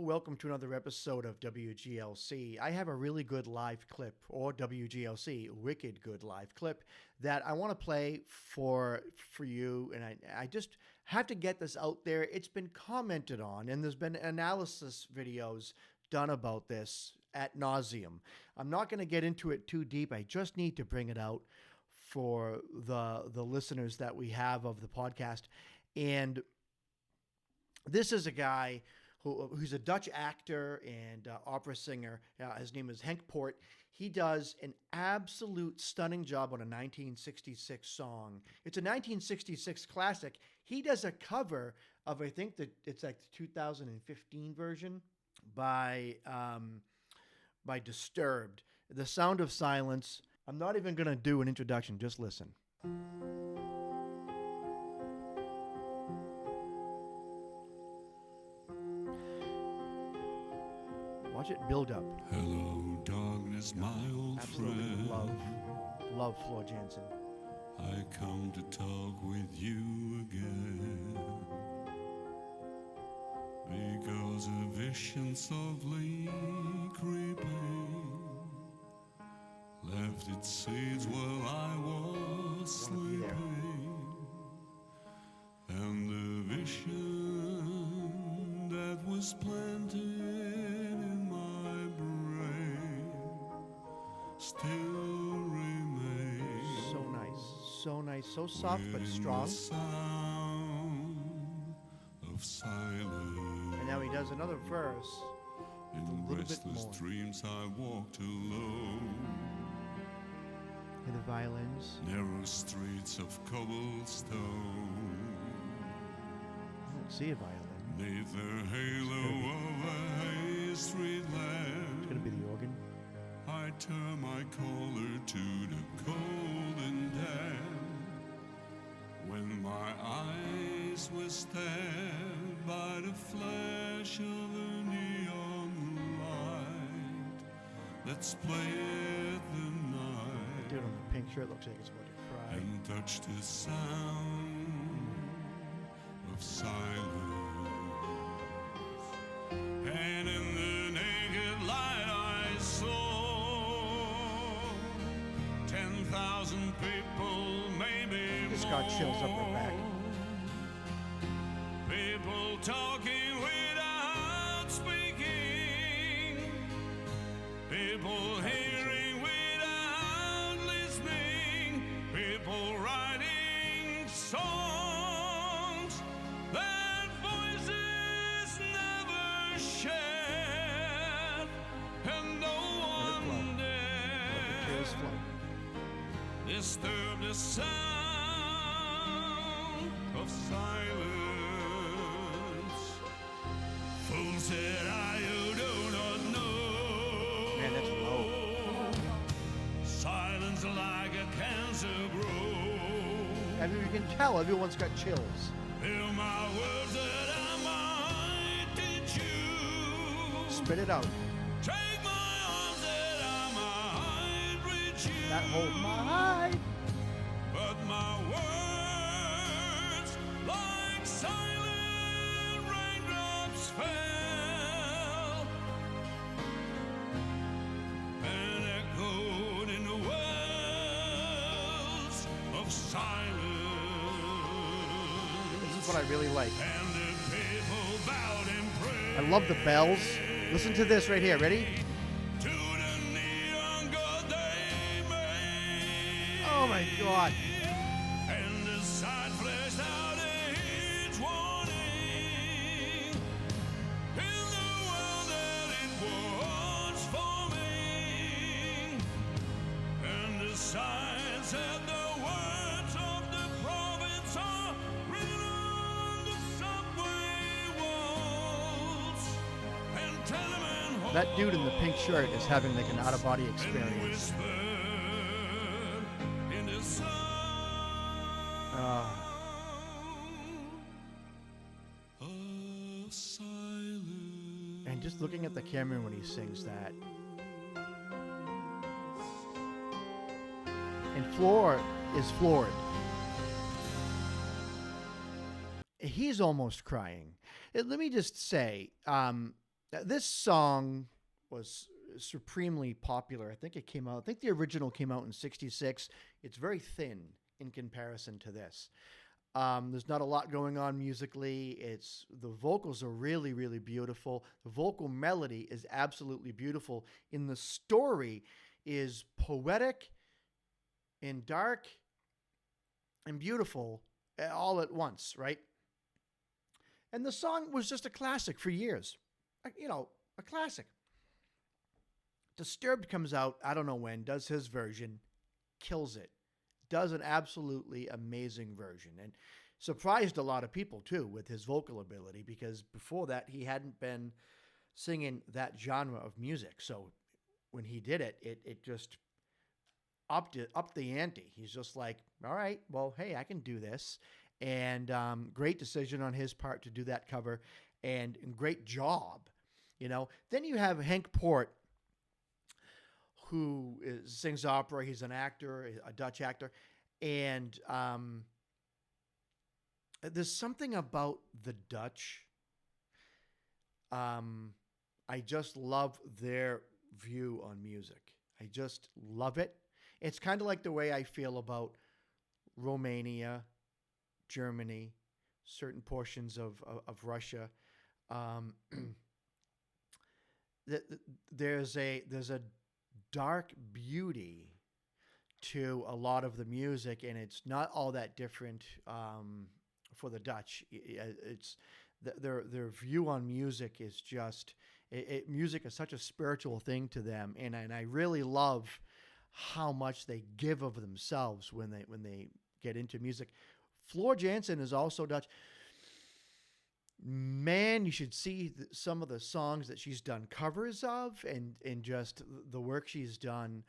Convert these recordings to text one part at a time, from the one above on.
welcome to another episode of WGLC. I have a really good live clip, or WGLC, wicked good live clip, that I want to play for you, and I just have to get this out there. It's been commented on, and there's been analysis videos done about this ad nauseum. I'm not going to get into it too deep. I just need to bring it out for the listeners that we have of the podcast. And this is a guy who's a Dutch actor and opera singer. His name is Henk Poort. He does an absolute stunning job on a 1966 song. It's a 1966 classic. He does a cover of, I think that it's like the 2015 version by Disturbed. The Sound of Silence. I'm not even going to do an introduction. Just listen. Watch it build up. Hello, darkness, my old Absolutely friend. love Floor Jansen. I come to talk with you again, because a vision softly creeping left its seeds while I was sleeping, and the vision that was planted in my brain still remains. So nice, so soft but strong. The sound of silence. And now he does another verse. In a little bit restless more. dreams I walked alone. Hear the violins. Narrow streets of cobblestone. I don't see a violin. Neath the halo of a Hay Street It's lamp, gonna be the organ. I turn my collar to the cold and damp. When my eyes were stabbed by the flash of a neon light that split the night Dude on the pink shirt looks like it's about to cry. and touched the sound of silence. And in the naked light I saw 10,000 people, maybe Just more. got chills up my back. People talking without speaking. People hearing without listening. People writing songs that voices never shared. And no one Tears dared flow. disturb the sound of silence. Fool said I, you do not know. Man, that's low. Silence like a cancer grows. I mean, you can tell everyone's got chills. Hear my words that I might teach you. Spit it out. Take my arms that I might reach you. That whole my. But my words, like silent raindrops, fell and echoed in the wells of silence. This is what I really like. And the people bowed and prayed. I love the bells. Listen to this right here. Ready? To the neon god they made. Oh my God. And the sight flashed out each warning in the world that it was forming. And the sign said the words of the prophets are written on the subway walls and tenement halls. That dude in the pink shirt is having like an out-of-body And experience. whispered in the sound of silence. And just looking at the camera when he sings that. And Floor is floored. He's almost crying. Let me just say, Now, this song was supremely popular. I think it came out, I think the original came out in 66. It's very thin in comparison to this. There's not a lot going on musically. It's the vocals are really, really beautiful. The vocal melody is absolutely beautiful. In the story is poetic and dark and beautiful all at once, right? And the song was just a classic for years. A classic. Disturbed comes out, I don't know when, does his version, kills it. Does an absolutely amazing version. And surprised a lot of people, too, with his vocal ability, because before that, he hadn't been singing that genre of music. So when he did it, it just upped the ante. He's just like, all right, well, hey, I can do this. And great decision on his part to do that cover, and great job. Then you have Henk Poort, who sings opera. He's an actor, a Dutch actor. And there's something about the Dutch. I just love their view on music. I just love it. It's kind of like the way I feel about Romania, Germany, certain portions of Russia. There's a dark beauty to a lot of the music, and it's not all that different for the Dutch. It's their view on music is just music is such a spiritual thing to them, and I really love how much they give of themselves when they get into music. Floor Jansen is also Dutch. Man, you should see some of the songs that she's done covers of, and just the work she's done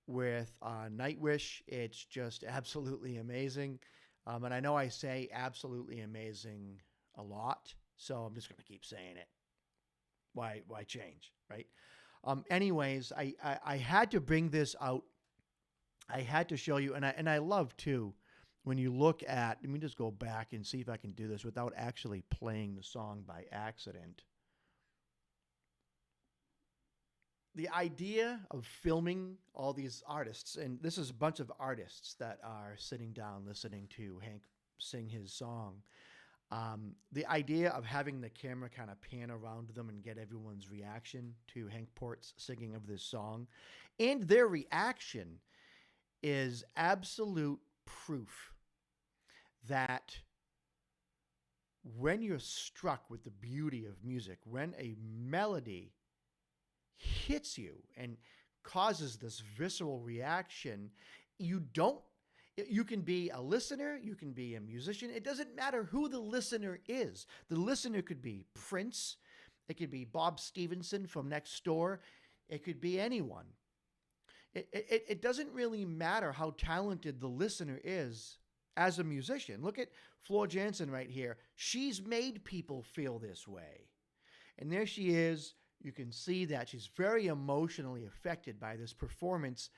with Nightwish. It's just absolutely amazing. And I know I say absolutely amazing a lot, so I'm just going to keep saying it. Why change, right? Anyways, I had to bring this out. I had to show you, and I love too, when you look at, let me just go back and see if I can do this without actually playing the song by accident. The idea of filming all these artists, and this is a bunch of artists that are sitting down listening to Henk sing his song. The idea of having the camera kind of pan around them and get everyone's reaction to Henk Poort's singing of this song, and their reaction is absolute proof that when you're struck with the beauty of music, when a melody hits you and causes this visceral reaction, you can be a listener, you can be a musician. It doesn't matter who the listener is. The listener could be Prince. It could be Bob Stevenson from next door. It could be anyone. It doesn't really matter how talented the listener is as a musician. Look at Floor Jansen right here. She's made people feel this way. And there she is. You can see that she's very emotionally affected by this performance.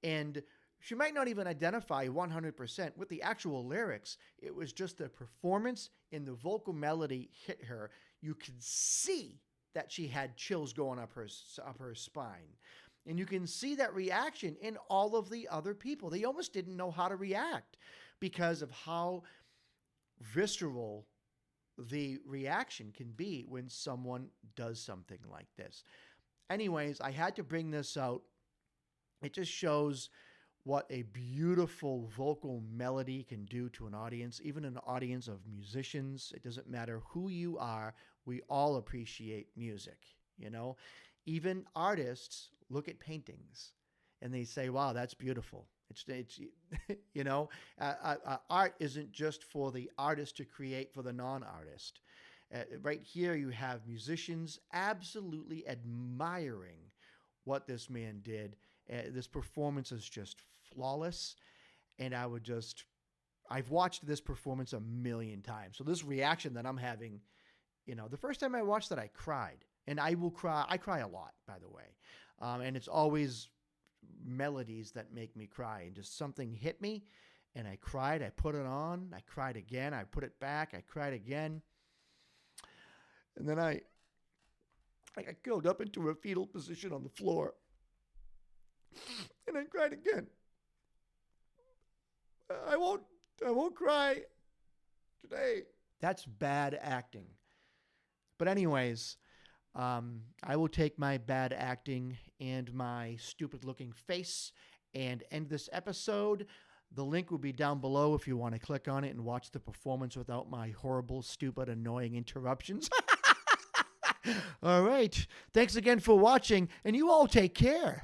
And she might not even identify 100% with the actual lyrics. It was just the performance and the vocal melody hit her. You could see that she had chills going up her spine. And you can see that reaction in all of the other people. They almost didn't know how to react because of how visceral the reaction can be when someone does something like this. Anyways, I had to bring this out. It just shows what a beautiful vocal melody can do to an audience, even an audience of musicians. It doesn't matter who you are. We all appreciate music, Even artists look at paintings and they say, wow, that's beautiful. It's art isn't just for the artist to create for the non-artist. Right here you have musicians absolutely admiring what this man did. This performance is just flawless. And I've watched this performance a million times. So this reaction that I'm having, the first time I watched that, I cried. And I will cry. I cry a lot, by the way. And it's always melodies that make me cry. And just something hit me, and I cried. I put it on. I cried again. I put it back. I cried again. And then I I got curled up into a fetal position on the floor. And I cried again. I won't cry today. That's bad acting. But anyways, I will take my bad acting and my stupid looking face and end this episode. The link will be down below if you want to click on it and watch the performance without my horrible, stupid, annoying interruptions. All right. Thanks again for watching, and you all take care.